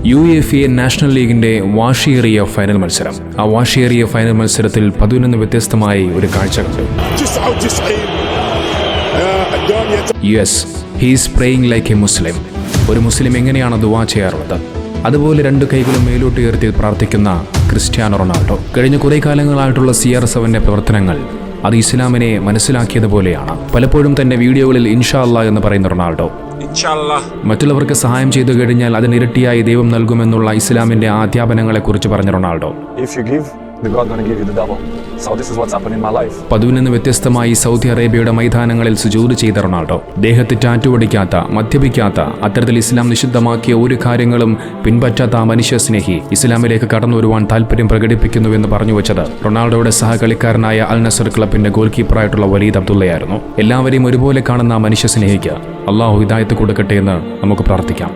UEFA national ലീഗിന്റെ വാശിയേറിയ final മത്സരം. ആ വാശിയേറിയ ഫൈനൽ മത്സരത്തിൽ 11 വ്യത്യസ്തമായി ഒരു കാഴ്ച കണ്ടു. Yes, he is praying like a Muslim. ഒരു മുസ്ലിം എങ്ങനെയാണ് ദുആ ചെയ്യാറുള്ളത് അതുപോലെ 2 കൈകളും മേലോട്ട് ഉയർത്തി പ്രാർത്ഥിക്കുന്ന ക്രിസ്ത്യാനോ റൊണാൾഡോ. കഴിഞ്ഞ കുറേ കാലങ്ങളായിട്ടുള്ള CR7ന്റെ പ്രവർത്തനങ്ങൾ അത് ഇസ്ലാമിനെ മനസ്സിലാക്കിയതുപോലെയാണ്. പലപ്പോഴും തന്റെ വീഡിയോകളിൽ ഇൻഷാ അല്ലാഹ് എന്ന് പറയുന്ന റൊണാൾഡോ മറ്റുള്ളവർക്ക് സഹായം ചെയ്തു കഴിഞ്ഞാൽ അതിനിരട്ടിയായി ദൈവം നൽകുമെന്നുള്ള ഇസ്ലാമിന്റെ അധ്യാപനങ്ങളെക്കുറിച്ച് പറഞ്ഞ റൊണാൾഡോ 11 വ്യത്യസ്തമായി സൗദി അറേബ്യയുടെ മൈതാനങ്ങളിൽ സുജൂദ് ചെയ്ത റൊണാൾഡോ ദേഹത്ത് ടാറ്റു അടിക്കാത്ത, മദ്യപിക്കാത്ത, അത്തരത്തിൽ ഇസ്ലാം നിഷിദ്ധമാക്കിയ ഒരു കാര്യങ്ങളും പിൻപറ്റാത്ത ആ മനുഷ്യ സ്നേഹി ഇസ്ലാമിലേക്ക് കടന്നു വരുവാൻ താല്പര്യം പ്രകടിപ്പിക്കുന്നുവെന്ന് പറഞ്ഞു വെച്ചത് റൊണാൾഡോയുടെ സഹകളിക്കാരനായ അൽ നസർ ക്ലബിന്റെ ഗോൾ കീപ്പറായിട്ടുള്ള വലീദ് അബ്ദുള്ളയായിരുന്നു. എല്ലാവരെയും ഒരുപോലെ കാണുന്ന ആ മനുഷ്യ സ്നേഹിക്ക് അള്ളാഹു ഹിദായത്ത് കൊടുക്കട്ടെ എന്ന് നമുക്ക് പ്രാർത്ഥിക്കാം.